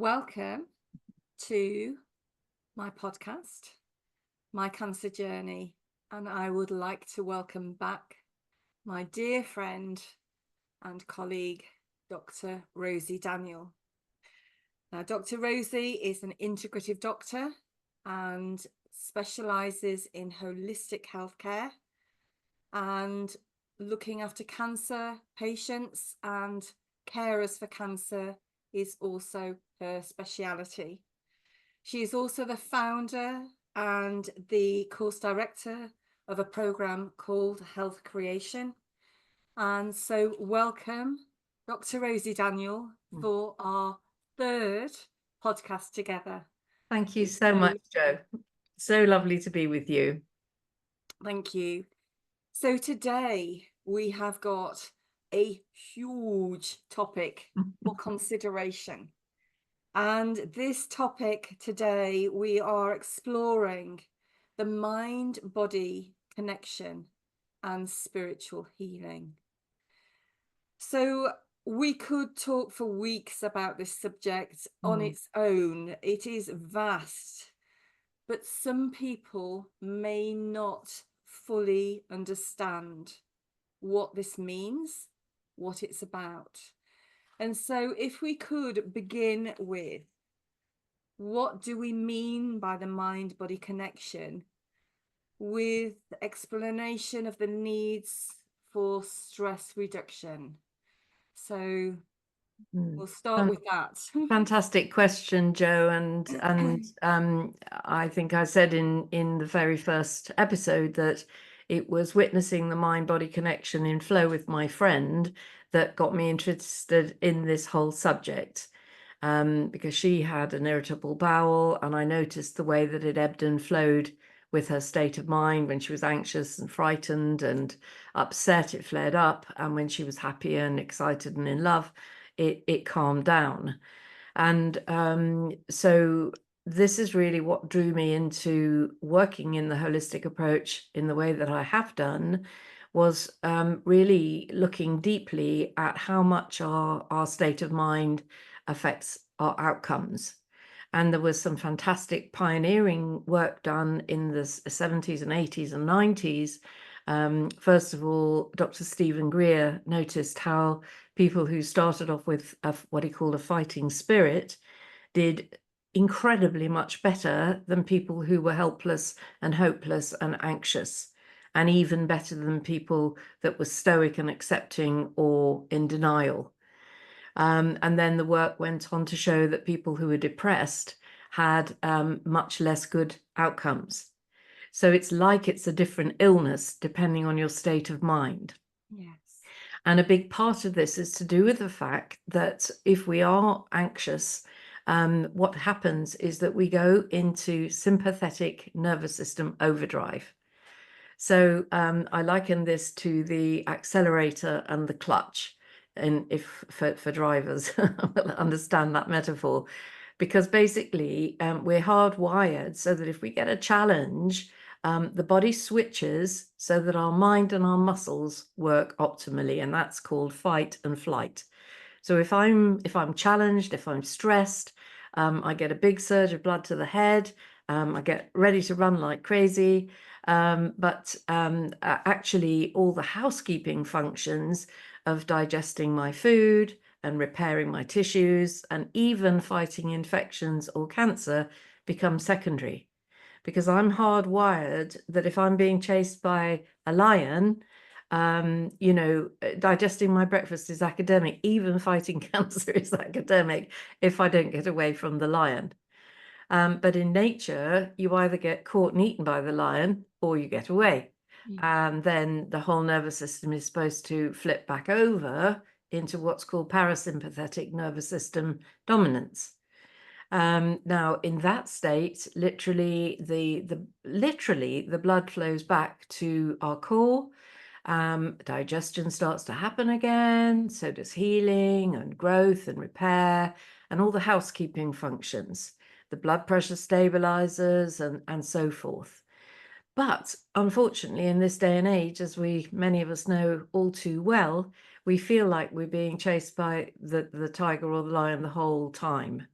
Welcome to my podcast, My Cancer Journey, and I would like to welcome back my dear friend and colleague, Dr. Rosy Daniel. Now, Dr. Rosy is an integrative doctor and specialises in holistic healthcare and looking after cancer patients, and carers for cancer is also her speciality. She is also the founder and the course director of a program called Health Creation. And so welcome, Dr. Rosy Daniel, for our third podcast together. Thank you so much, Jo. So lovely to be with you. Thank you. So today we have got a huge topic for consideration. And this topic today, we are exploring the mind-body connection and spiritual healing. So we could talk for weeks about this subject on its own. It is vast, but some people may not fully understand what this means, what it's about. And so if we could begin with, what do we mean by the mind-body connection, with explanation of the needs for stress reduction? So we'll start with that. Fantastic question, Jo. And I think I said in the very first episode that it was witnessing the mind-body connection in flow with my friend that got me interested in this whole subject, because she had an irritable bowel, and I noticed the way that it ebbed and flowed with her state of mind. When she was anxious and frightened and upset, it flared up, and when she was happy and excited and in love, it calmed down. And so this is really what drew me into working in the holistic approach in the way that I have done, was really looking deeply at how much our state of mind affects our outcomes. And there was some fantastic pioneering work done in the 70s and 80s and 90s. First of all, Dr. Stephen Greer noticed how people who started off with what he called a fighting spirit did incredibly much better than people who were helpless and hopeless and anxious, and even better than people that were stoic and accepting or in denial. And then the work went on to show that people who were depressed had much less good outcomes. So it's like it's a different illness depending on your state of mind. Yes. And a big part of this is to do with the fact that if we are anxious, what happens is that we go into sympathetic nervous system overdrive. So I liken this to the accelerator and the clutch, and if for drivers will understand that metaphor, because basically we're hardwired so that if we get a challenge, the body switches so that our mind and our muscles work optimally, and that's called fight and flight. So if I'm challenged, if I'm stressed, I get a big surge of blood to the head. I get ready to run like crazy. But actually, all the housekeeping functions of digesting my food and repairing my tissues and even fighting infections or cancer become secondary, because I'm hardwired that if I'm being chased by a lion, digesting my breakfast is academic. Even fighting cancer is academic if I don't get away from the lion. But in nature, you either get caught and eaten by the lion or you get away. And then the whole nervous system is supposed to flip back over into what's called parasympathetic nervous system dominance. Now, in that state, literally the blood flows back to our core. Digestion starts to happen again. So does healing and growth and repair and all the housekeeping functions. The blood pressure stabilizers and so forth. But unfortunately, in this day and age, as many of us know all too well, we feel like we're being chased by the tiger or the lion the whole time.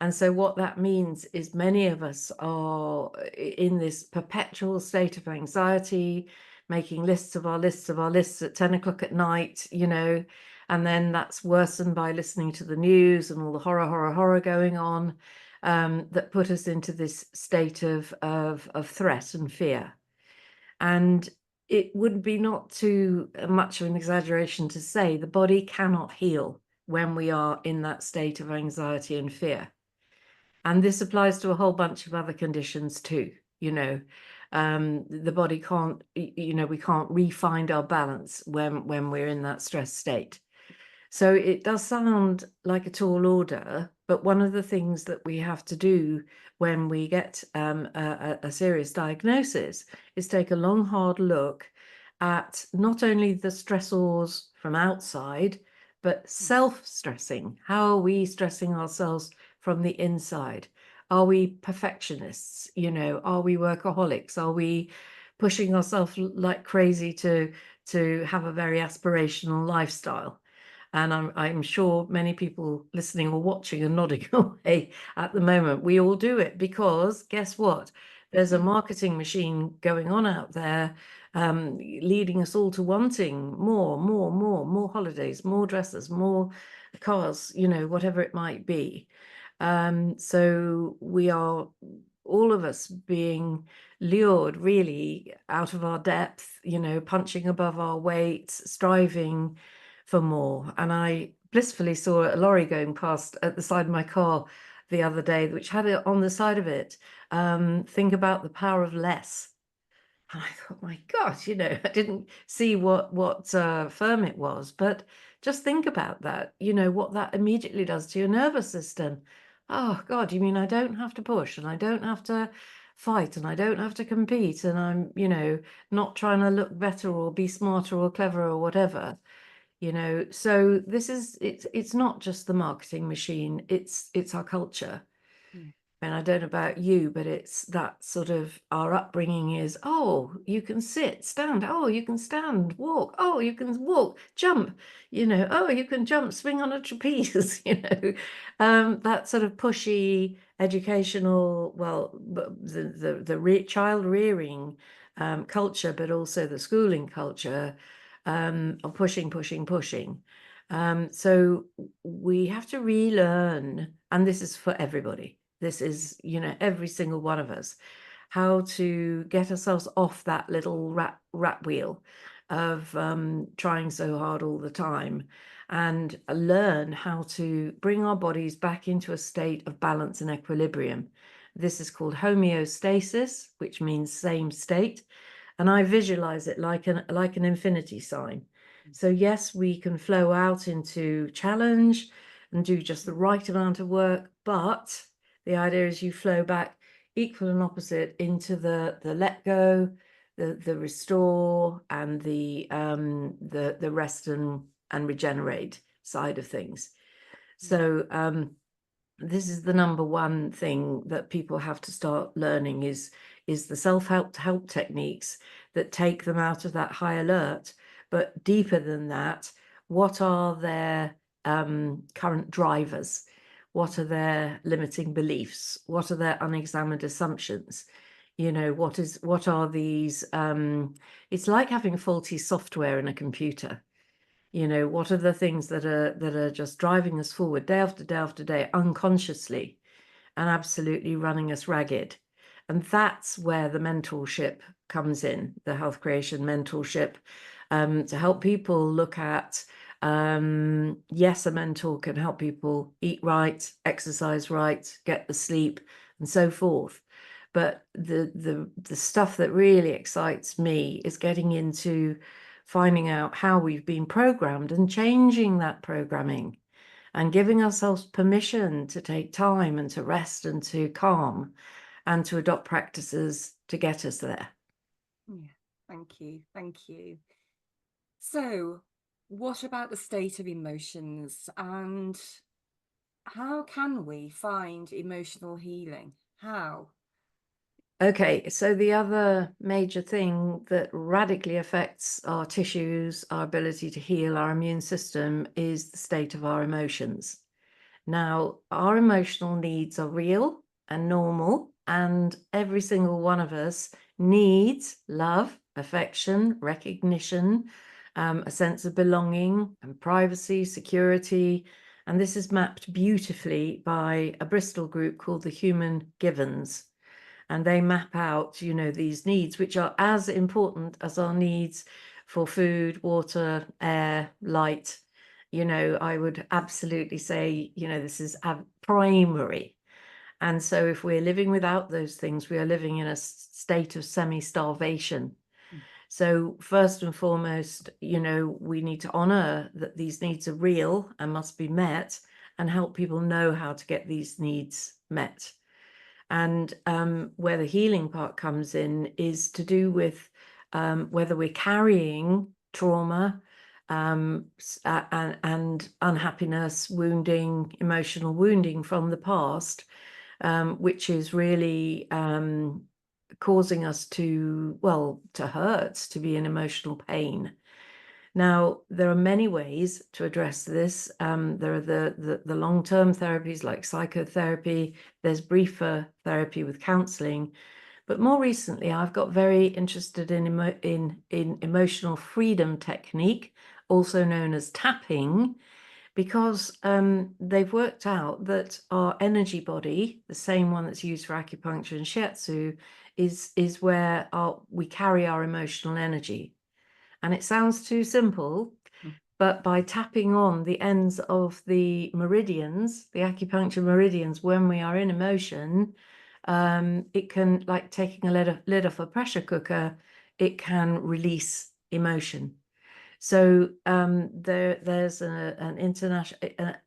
And so what that means is many of us are in this perpetual state of anxiety, making lists of our lists of our lists at 10 o'clock at night, you know, and then that's worsened by listening to the news and all the horror going on, that put us into this state of threat and fear. And it would be not too much of an exaggeration to say the body cannot heal when we are in that state of anxiety and fear. And this applies to a whole bunch of other conditions too, you know. The body can't, you know, we can't re-find our balance when we're in that stress state. So it does sound like a tall order, but one of the things that we have to do when we get a serious diagnosis is take a long, hard look at not only the stressors from outside, but self-stressing. How are we stressing ourselves from the inside? Are we perfectionists? You know, are we workaholics? Are we pushing ourselves like crazy to have a very aspirational lifestyle? And I'm sure many people listening or watching are nodding away at the moment. We all do it because guess what? There's a marketing machine going on out there, leading us all to wanting more holidays, more dresses, more cars, you know, whatever it might be. So we are, all of us, being lured really out of our depth, you know, punching above our weight, striving for more. And I blissfully saw a lorry going past at the side of my car the other day, which had it on the side of it, think about the power of less. And I thought, my God, you know, I didn't see what firm it was, but just think about that, you know, what that immediately does to your nervous system. Oh God, you mean I don't have to push, and I don't have to fight, and I don't have to compete, and I'm, you know, not trying to look better or be smarter or clever or whatever, you know. So this is, it's not just the marketing machine, it's our culture. And I don't know about you, but it's that sort of, our upbringing is, oh, you can sit, stand, oh, you can stand, walk, oh, you can walk, jump, you know, oh, you can jump, swing on a trapeze, you know, that sort of pushy educational, well, the child rearing culture, but also the schooling culture of pushing. So we have to relearn, and this is for everybody. This is, you know, every single one of us, how to get ourselves off that little rat wheel of trying so hard all the time, and learn how to bring our bodies back into a state of balance and equilibrium. This is called homeostasis, which means same state. And I visualize it like an infinity sign. So yes, we can flow out into challenge and do just the right amount of work, but the idea is you flow back equal and opposite into the let go, the restore, and the rest and regenerate side of things. So this is the number one thing that people have to start learning is the self-help techniques that take them out of that high alert. But deeper than that, what are their current drivers? What are their limiting beliefs? What are their unexamined assumptions? You know, what are these? It's like having faulty software in a computer. You know, what are the things that are just driving us forward day after day after day, unconsciously, and absolutely running us ragged? And that's where the mentorship comes in, the health creation mentorship, to help people look at, yes, a mentor can help people eat right, exercise right, get the sleep, and so forth. But the stuff that really excites me is getting into finding out how we've been programmed and changing that programming, and giving ourselves permission to take time and to rest and to calm and to adopt practices to get us there. Yeah, thank you. So what about the state of emotions, and how can we find emotional healing? How? Okay, so the other major thing that radically affects our tissues, our ability to heal, our immune system, is the state of our emotions. Now, our emotional needs are real and normal, and every single one of us needs love, affection, recognition, a sense of belonging and privacy, security. And this is mapped beautifully by a Bristol group called the Human Givens. And they map out, these needs, which are as important as our needs for food, water, air, light. I would absolutely say, this is primary. And so if we're living without those things, we are living in a state of semi-starvation. So first and foremost, we need to honor that these needs are real and must be met, and help people know how to get these needs met. And where the healing part comes in is to do with whether we're carrying trauma and unhappiness, wounding, emotional wounding from the past, which is really causing us to hurt, to be in emotional pain. Now, there are many ways to address this. There are the long-term therapies like psychotherapy. There's briefer therapy with counseling. But more recently, I've got very interested in emotional freedom technique, also known as tapping, because they've worked out that our energy body, the same one that's used for acupuncture and shiatsu, is where we carry our emotional energy. And it sounds too simple, but by tapping on the ends of the meridians, the acupuncture meridians, when we are in emotion, it can, like taking a lid off a pressure cooker, it can release emotion. So there's an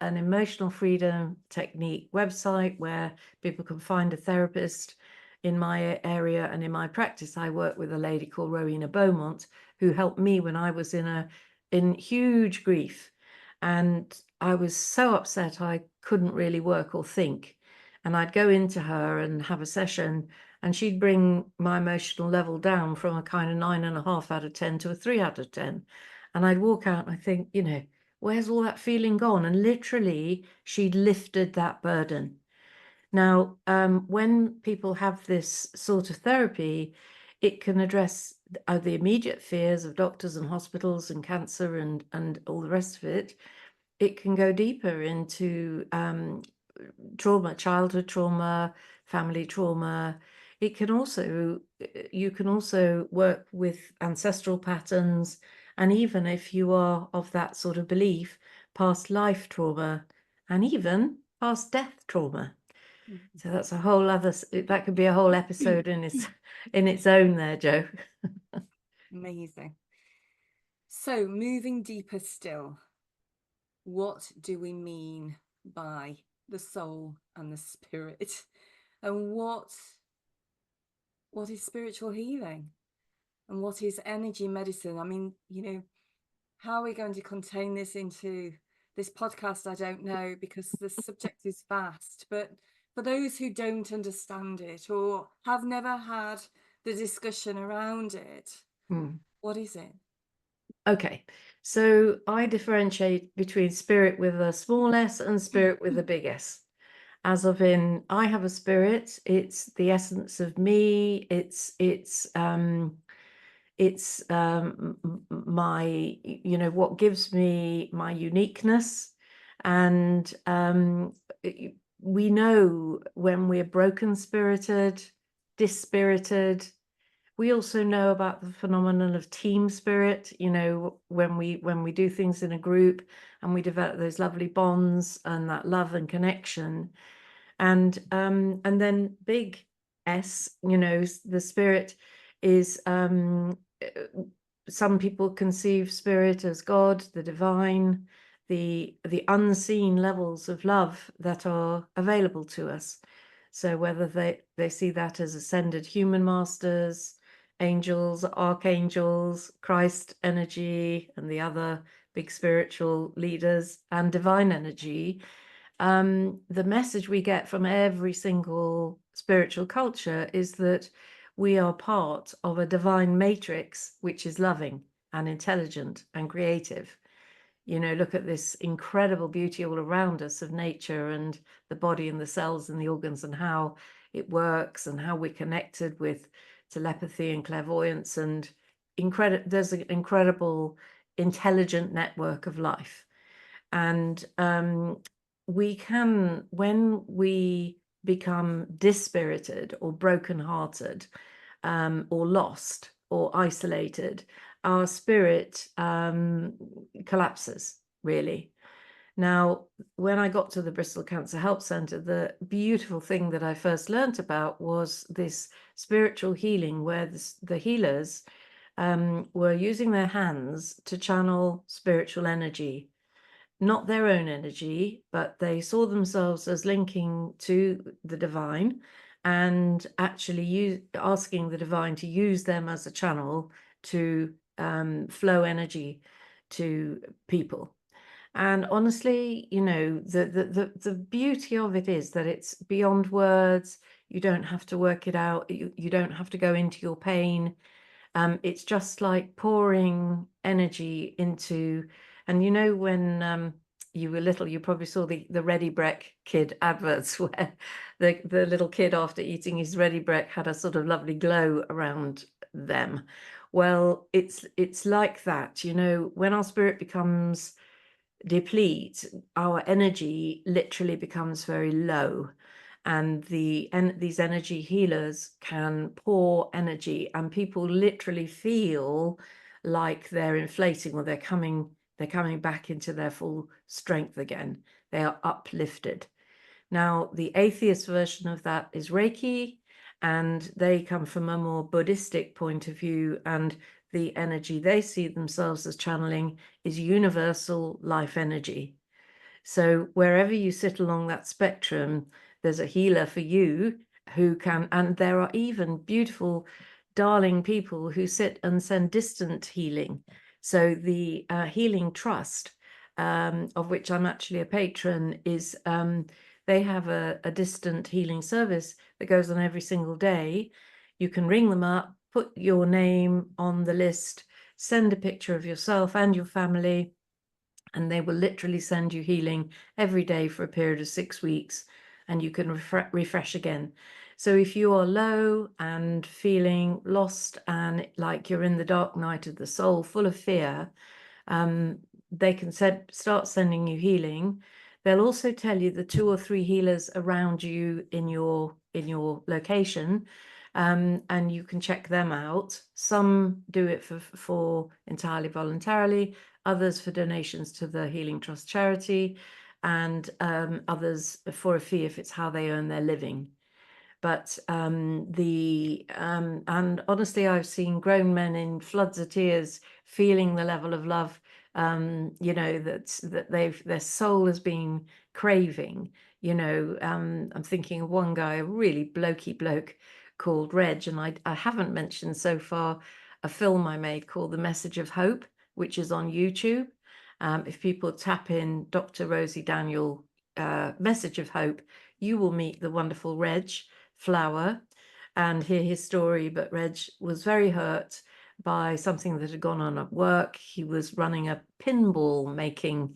emotional freedom technique website where people can find a therapist. In my area and in my practice, I work with a lady called Rowena Beaumont, who helped me when I was in huge grief. And I was so upset I couldn't really work or think. And I'd go into her and have a session, and she'd bring my emotional level down from a kind of 9.5 out of 10 to a 3 out of 10. And I'd walk out and I think, where's all that feeling gone? And literally, she'd lifted that burden. Now, when people have this sort of therapy, it can address the immediate fears of doctors and hospitals and cancer and all the rest of it. It can go deeper into trauma, childhood trauma, family trauma. You can also work with ancestral patterns, and even if you are of that sort of belief, past life trauma, and even past death trauma. So that's a whole other, that could be a whole episode in its own there, Jo. Amazing. So moving deeper still, what do we mean by the soul and the spirit? And what is spiritual healing? And what is energy medicine? I mean, how are we going to contain this into this podcast? I don't know, because the subject is vast. But for those who don't understand it or have never had the discussion around it, what is it? Okay, so I differentiate between spirit with a small s and spirit with a big S. As of in, I have a spirit. It's the essence of me. It's my, what gives me my uniqueness. And we know when we're broken spirited, dispirited. We also know about the phenomenon of team spirit, when we do things in a group and we develop those lovely bonds and that love and connection. And then big S, the spirit is, some people conceive spirit as God, the divine, the unseen levels of love that are available to us. So whether they see that as ascended human masters, angels, archangels, Christ energy, and the other big spiritual leaders, and divine energy, the message we get from every single spiritual culture is that we are part of a divine matrix, which is loving and intelligent and creative. you know, look at this incredible beauty all around us of nature and the body and the cells and the organs and how it works and how we're connected with telepathy and clairvoyance, and there's an incredible intelligent network of life. And we can, when we become dispirited or brokenhearted, or lost or isolated, our spirit collapses, really. Now, when I got to the Bristol Cancer Help Centre, the beautiful thing that I first learnt about was this spiritual healing, where the healers were using their hands to channel spiritual energy, not their own energy, but they saw themselves as linking to the divine and actually asking the divine to use them as a channel to flow energy to people. And honestly, you know, the beauty of it is that it's beyond words. You don't have to work it out. You don't have to go into your pain. It's just like pouring energy into, and you know, when you were little, you probably saw the Ready Brek kid adverts where the little kid, after eating his Ready Brek, had a sort of lovely glow around them. Well, it's like that, you know, when our spirit becomes deplete, our energy literally becomes very low. And these energy healers can pour energy, and people literally feel like they're inflating, or they're coming back into their full strength again. They are uplifted. Now, the atheist version of that is Reiki, and they come from a more Buddhistic point of view, and the energy they see themselves as channeling is universal life energy. So wherever you sit along that spectrum, there's a healer for you who can, and there are even beautiful, darling people who sit and send distant healing. So the Healing Trust, of which I'm actually a patron, is they have a distant healing service that goes on every single day. You can ring them up, put your name on the list, send a picture of yourself and your family, and they will literally send you healing every day for a period of 6 weeks, and you can refresh again. So if you are low and feeling lost and like you're in the dark night of the soul, full of fear, they can start sending you healing. They'll also tell you the 2 or 3 healers around you in your location, and you can check them out. Some do it for entirely voluntarily, others for donations to the Healing Trust charity, and others for a fee if it's how they earn their living. But and honestly, I've seen grown men in floods of tears, feeling the level of love, you know, that their soul has been craving. You know, I'm thinking of one guy, a really blokey bloke called Reg, and I haven't mentioned so far a film I made called The Message of Hope, which is on YouTube. If people tap in Dr. Rosy Daniel, Message of Hope, you will meet the wonderful Reg Flower and hear his story. But Reg was very hurt by something that had gone on at work. He was running a pinball making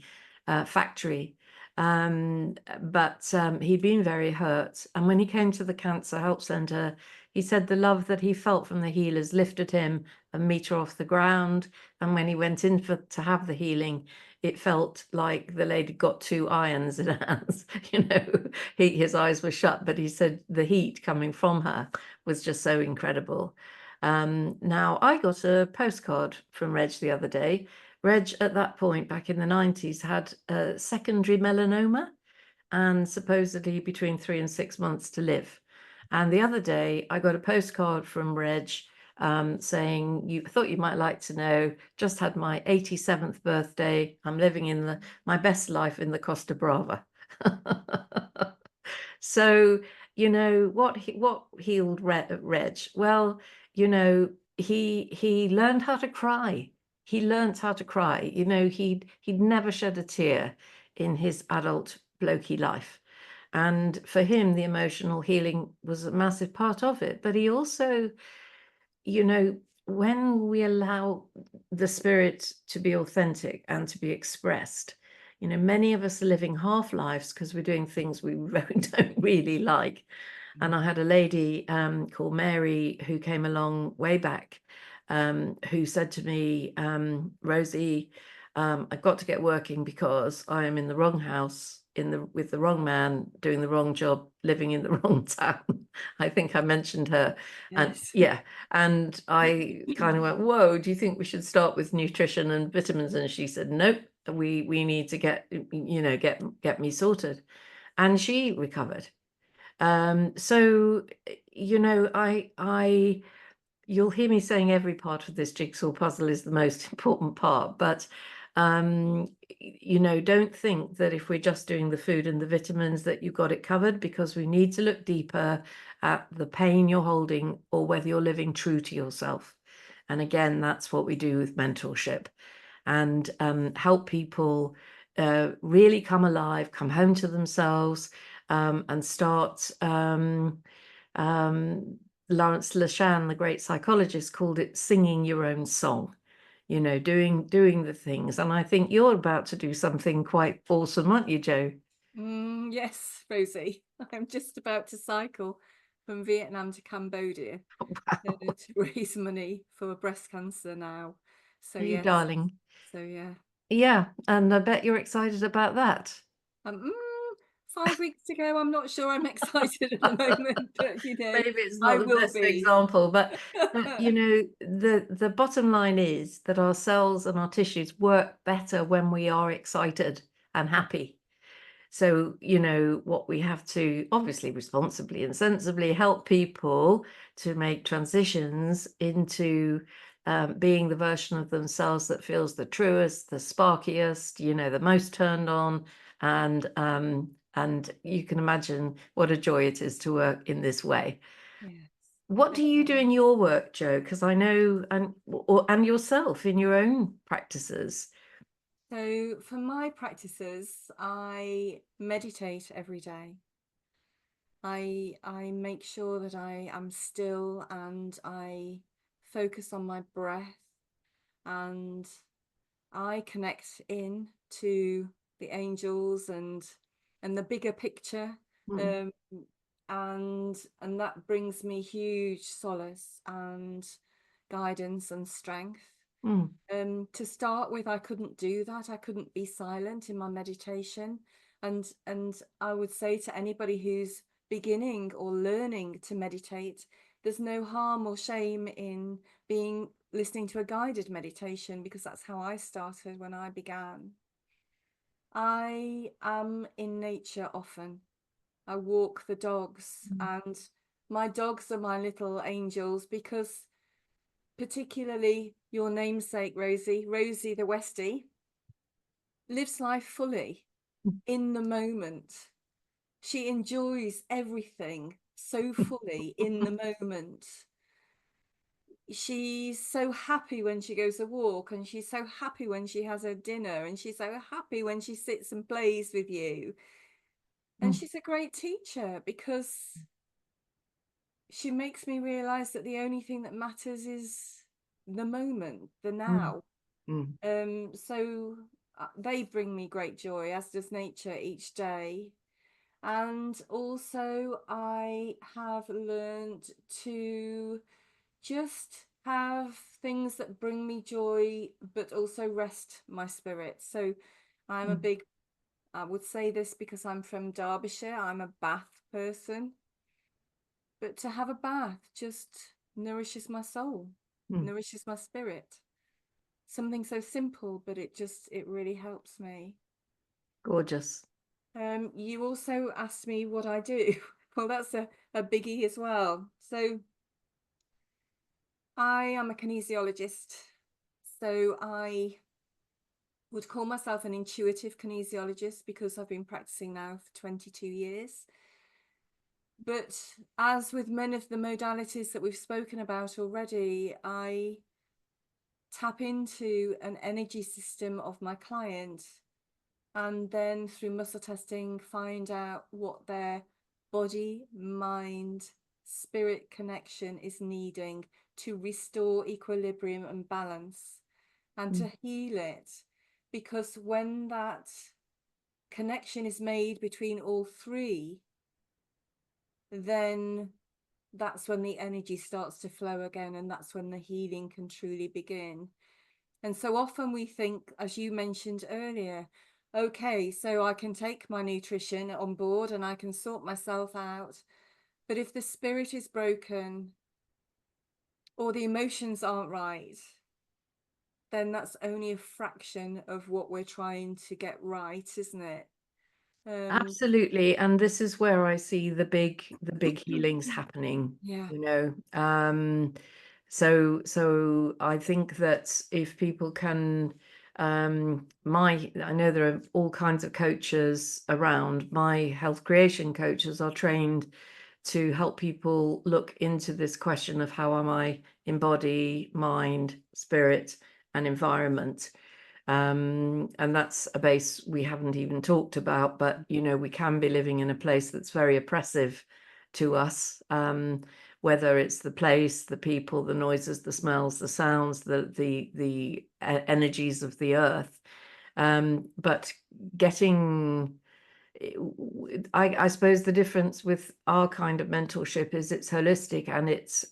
factory, but he'd been very hurt. And when he came to the Cancer Help Centre, he said the love that he felt from the healers lifted him a metre off the ground. And when he went in to have the healing, it felt like the lady got 2 irons in her hands. You know, his eyes were shut, but he said the heat coming from her was just so incredible. Now, I got a postcard from Reg the other day. Reg, at that point, back in the 90s, had a secondary melanoma and supposedly between 3 and 6 months to live. And the other day, I got a postcard from Reg saying, "You thought you might like to know, just had my 87th birthday. I'm living in my best life in the Costa Brava." So, you know, what healed Reg? Well, you know, he learned how to cry. He learned how to cry. You know, he'd never shed a tear in his adult blokey life. And for him, the emotional healing was a massive part of it. But he also, you know, when we allow the spirit to be authentic and to be expressed, you know, many of us are living half lives because we're doing things we don't really like. And I had a lady called Mary who came along way back, who said to me, Rosie, I've got to get working because I am in the wrong house, with the wrong man, doing the wrong job, living in the wrong town. I think I mentioned her. And Yes. yeah, and I kind of went, whoa, do you think we should start with nutrition and vitamins? And she said, nope, we need to get me sorted. And she recovered. So, you know, you'll hear me saying every part of this jigsaw puzzle is the most important part, but you know, don't think that if we're just doing the food and the vitamins that you've got it covered, because we need to look deeper at the pain you're holding or whether you're living true to yourself. And again, that's what we do with mentorship, and help people really come alive, come home to themselves, and start Lawrence Lashan, the great psychologist, called it singing your own song, you know, doing the things. And I think you're about to do something quite awesome, aren't you, Jo? Yes, Rosie. I'm just about to cycle from Vietnam to Cambodia Wow. to raise money for breast cancer now. So You yes, darling. so yeah. Yeah, and I bet you're excited about that. Um, 5 weeks to go. I'm not sure I'm excited at the moment, but Maybe it's I not the will best be. example, but you know, the bottom line is that our cells and our tissues work better when we are excited and happy. So, you know, what we have to obviously responsibly and sensibly help people to make transitions into being the version of themselves that feels the truest, the sparkiest, you know, the most turned on. And you can imagine what a joy it is to work in this way. Yes. What do you do in your work, Jo? Because I know, and yourself in your own practices. So for my practices, I meditate every day. I make sure that I am still and I focus on my breath, and I connect in to the angels and the bigger picture. Mm, Um, and that brings me huge solace and guidance and strength. mm, To start with, I couldn't do that. I couldn't be silent in my meditation. And I would say to anybody who's beginning or learning to meditate, there's no harm or shame in listening to a guided meditation, because that's how I started when I began. I am in nature often. I walk the dogs, mm, and my dogs are my little angels, because particularly your namesake, Rosie the Westie, lives life fully mm, in the moment. She enjoys everything so fully in the moment. She's so happy when she goes a walk, and she's so happy when she has her dinner, and she's so happy when she sits and plays with you. And mm, she's a great teacher, because she makes me realize that the only thing that matters is the moment, the mm, now. mm. So they bring me great joy, as does nature each day. And also, I have learned to just have things that bring me joy, but also rest my spirit. So I'm a Mm, big, I would say this because I'm from Derbyshire, I'm a bath person. But to have a bath just nourishes my soul, mm. nourishes my spirit. Something so simple, but it really helps me. Gorgeous. You also asked me what I do. Well, that's a biggie as well. So I am a kinesiologist. So I would call myself an intuitive kinesiologist, because I've been practicing now for 22 years. But as with many of the modalities that we've spoken about already, I tap into an energy system of my client, and then through muscle testing find out what their body, mind, spirit connection is needing to restore equilibrium and balance and to heal it. Because when that connection is made between all three, then that's when the energy starts to flow again, and that's when the healing can truly begin. And so often we think, as you mentioned earlier, okay, so I can take my nutrition on board and I can sort myself out. But if the spirit is broken or the emotions aren't right, then that's only a fraction of what we're trying to get right, isn't it? Absolutely. And this is where I see the big healings happening, Yeah. you know. So I think that if people can, I know there are all kinds of coaches around. My health creation coaches are trained to help people look into this question of how am I in body, mind, spirit, and environment. And that's a base we haven't even talked about, but you know, we can be living in a place that's very oppressive to us, whether it's the place, the people, the noises, the smells, the sounds, the energies of the earth. But getting, I suppose the difference with our kind of mentorship is it's holistic, and it's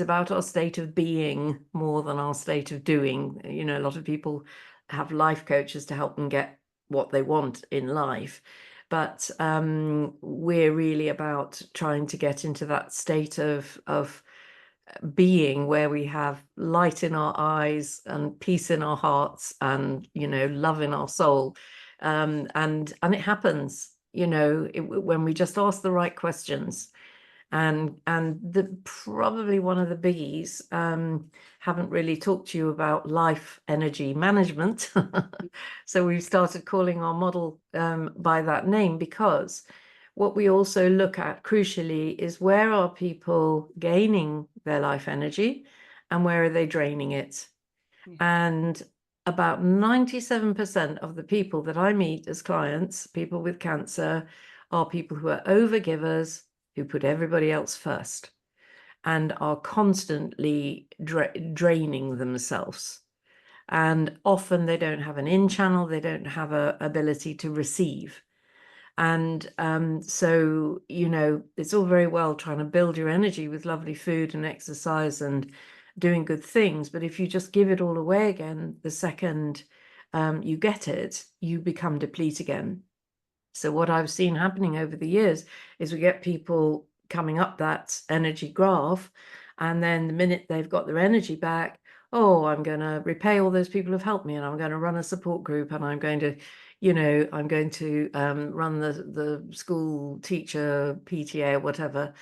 about our state of being more than our state of doing. You know, a lot of people have life coaches to help them get what they want in life, but we're really about trying to get into that state of being where we have light in our eyes and peace in our hearts and, you know, love in our soul. And it happens, you know, when we just ask the right questions. And probably one of the biggies, haven't really talked to you about life energy management. So we've started calling our model by that name, because what we also look at crucially is where are people gaining their life energy and where are they draining it. Yeah. And about 97% of the people that I meet as clients, people with cancer, are people who are overgivers, who put everybody else first and are constantly draining themselves. And often they don't have an in channel, they don't have an ability to receive. And so, you know, it's all very well trying to build your energy with lovely food and exercise and doing good things. But if you just give it all away again, the second you get it, you become depleted again. So what I've seen happening over the years is we get people coming up that energy graph, and then the minute they've got their energy back, oh, I'm going to repay all those people who've helped me, and I'm going to run a support group, and I'm going to, you know, I'm going to run the school teacher PTA or whatever.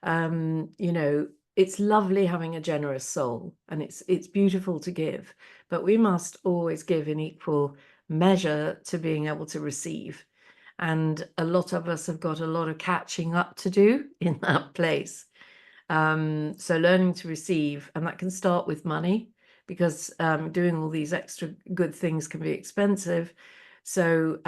You know, it's lovely having a generous soul, and it's beautiful to give, but we must always give in equal measure to being able to receive. And a lot of us have got a lot of catching up to do in that place. So learning to receive, and that can start with money, because doing all these extra good things can be expensive. So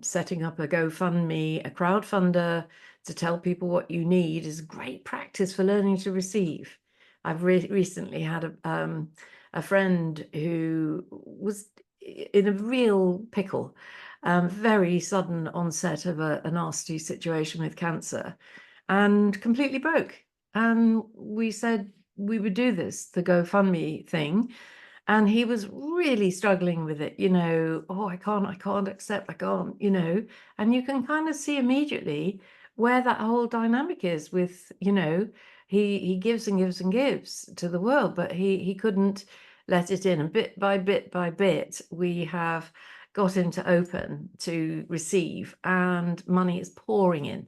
setting up a GoFundMe, a crowdfunder to tell people what you need is great practice for learning to receive. I've recently had a friend who was in a real pickle, very sudden onset of a nasty situation with cancer, and completely broke. And we said we would do this, the GoFundMe thing. And he was really struggling with it, you know, oh, I can't accept, I can't, you know. And you can kind of see immediately where that whole dynamic is with, you know, he gives and gives and gives to the world, but he couldn't let it in. And bit by bit, we have got him to open to receive, and money is pouring in,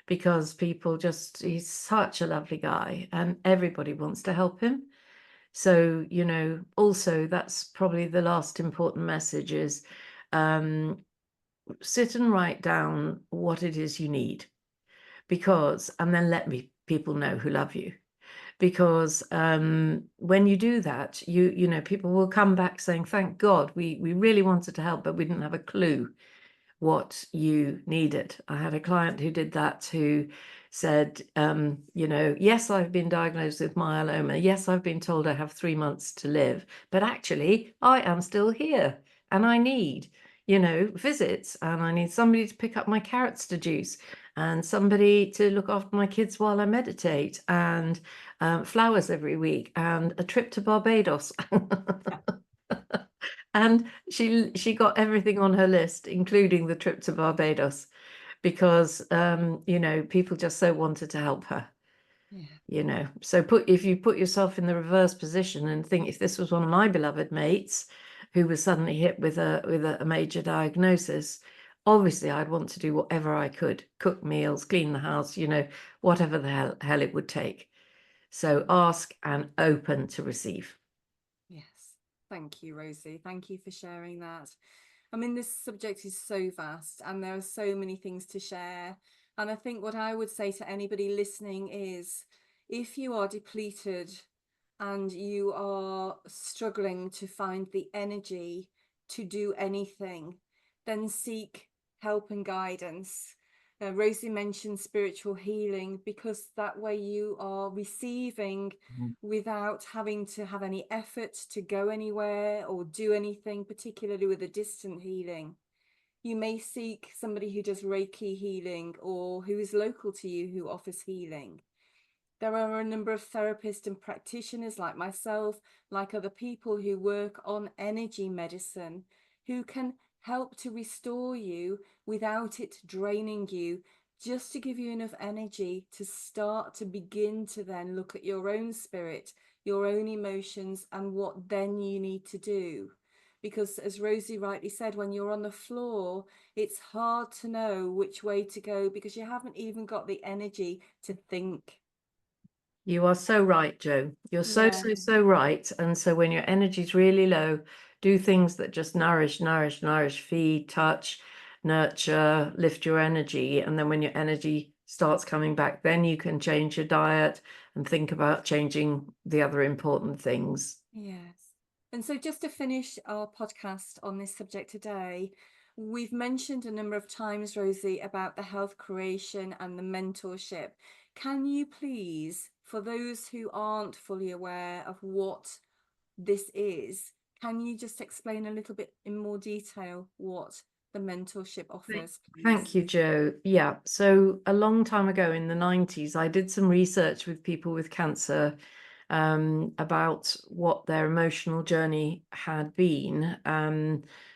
because people just, he's such a lovely guy and everybody wants to help him. So, you know, also that's probably the last important message is sit and write down what it is you need, because, and then let people know who love you. Because when you do that, you know, people will come back saying, thank God, we really wanted to help, but we didn't have a clue what you needed. I had a client who did that, who said, you know, yes, I've been diagnosed with myeloma. Yes, I've been told I have 3 months to live, but actually I am still here and I need, you know, visits, and I need somebody to pick up my carrots to juice, and somebody to look after my kids while I meditate, and flowers every week, and a trip to Barbados. And she got everything on her list, including the trip to Barbados, because you know, people just so wanted to help her. Yeah. You know, so if you put yourself in the reverse position and think, if this was one of my beloved mates who was suddenly hit with a major diagnosis, obviously I'd want to do whatever I could, cook meals, clean the house, you know, whatever the hell it would take. So ask and open to receive. Yes. Thank you, Rosie. Thank you for sharing that. I mean, this subject is so vast and there are so many things to share. And I think what I would say to anybody listening is, if you are depleted and you are struggling to find the energy to do anything, then seek help and guidance. Rosie mentioned spiritual healing, because that way you are receiving without having to have any effort to go anywhere or do anything, particularly with a distant healing. You may seek somebody who does Reiki healing or who is local to you who offers healing. There are a number of therapists and practitioners like myself, like other people who work on energy medicine, who can help to restore you without it draining you, just to give you enough energy to start to begin to then look at your own spirit, your own emotions, and what then you need to do. Because as Rosie rightly said, when you're on the floor, it's hard to know which way to go because you haven't even got the energy to think. You are so right, Jo. You're so, Yeah. so right. And so when your energy's really low, do things that just nourish, feed, touch, nurture, lift your energy. And then when your energy starts coming back, then you can change your diet and think about changing the other important things. Yes. And so just to finish our podcast on this subject today, we've mentioned a number of times, Rosie, about the health creation and the mentorship. Can you please, for those who aren't fully aware of what this is, can you just explain a little bit in more detail what the mentorship offers, please? Thank you, Jo. Yeah. So a long time ago in the 90s, I did some research with people with cancer about what their emotional journey had been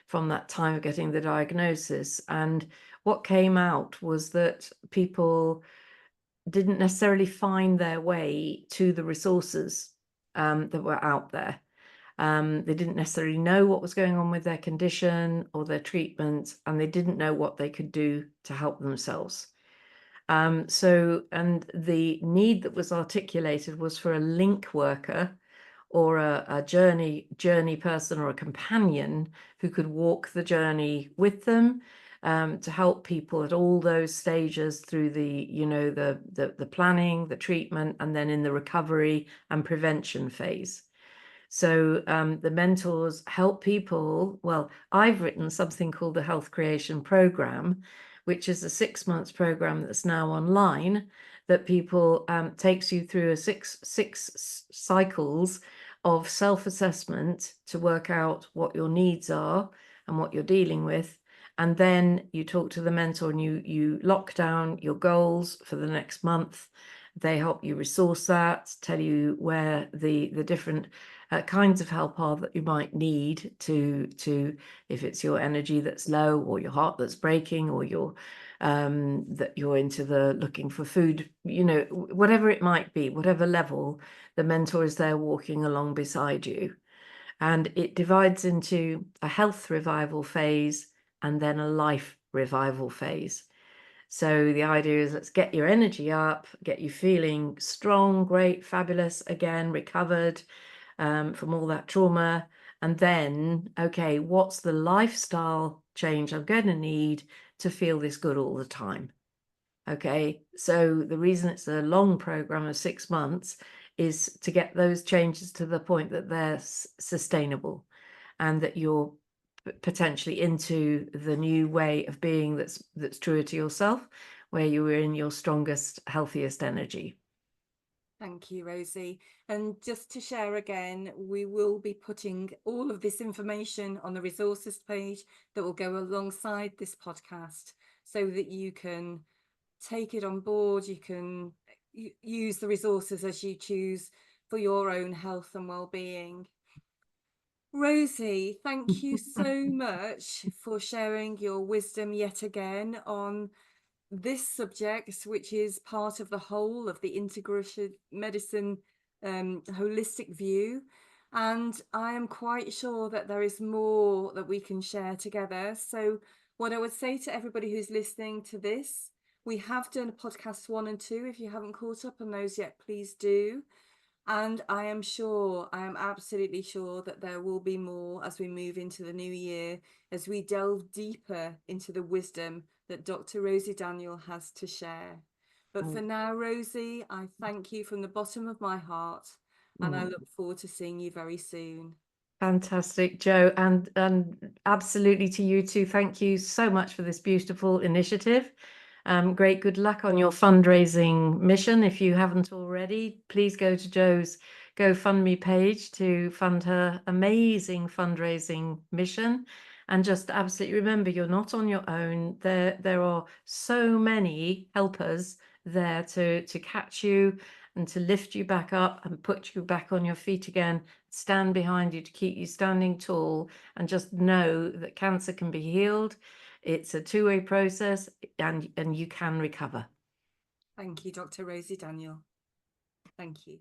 from that time of getting the diagnosis. And what came out was that people didn't necessarily find their way to the resources that were out there. They didn't necessarily know what was going on with their condition or their treatment, and they didn't know what they could do to help themselves. And the need that was articulated was for a link worker or a journey person or a companion who could walk the journey with them, to help people at all those stages through the planning, the treatment, and then in the recovery and prevention phase. So the mentors help people. Well, I've written something called the Health Creation Program, which is a 6 months program that's now online, that people takes you through six cycles of self-assessment to work out what your needs are and what you're dealing with. And then you talk to the mentor and you lock down your goals for the next month. They help you resource that, tell you where the different kinds of help are that you might need to if it's your energy that's low, or your heart that's breaking, or your that you're into the looking for food, you know, whatever it might be, whatever level, the mentor is there walking along beside you. And it divides into a health revival phase and then a life revival phase. So the idea is, let's get your energy up, get you feeling strong, great, fabulous, again, recovered from all that trauma. And then, okay, what's the lifestyle change I'm going to need to feel this good all the time? Okay, so the reason it's a long program of 6 months is to get those changes to the point that they're sustainable, and that you're potentially into the new way of being that's truer to yourself, where you were in your strongest, healthiest energy. Thank you, Rosie. And just to share again, we will be putting all of this information on the resources page that will go alongside this podcast so that you can take it on board. You can use the resources as you choose for your own health and well-being. Rosie, thank you so much for sharing your wisdom yet again on this subject, which is part of the whole of the integrative medicine holistic view. And I am quite sure that there is more that we can share together. So what I would say to everybody who's listening to this, we have done podcast 1 and 2. If you haven't caught up on those yet, please do. And I am absolutely sure that there will be more as we move into the new year, as we delve deeper into the wisdom that Dr. Rosy Daniel has to share. But for now, Rosie, I thank you from the bottom of my heart, and I look forward to seeing you very soon. Fantastic, Jo, and absolutely to you too. Thank you so much for this beautiful initiative. Great good luck on your fundraising mission. If you haven't already, please go to Jo's GoFundMe page to fund her amazing fundraising mission. And just absolutely remember, you're not on your own. There are so many helpers there to catch you and to lift you back up and put you back on your feet again, stand behind you to keep you standing tall, and just know that cancer can be healed. It's a two-way process, and you can recover. Thank you, Dr. Rosy Daniel. Thank you.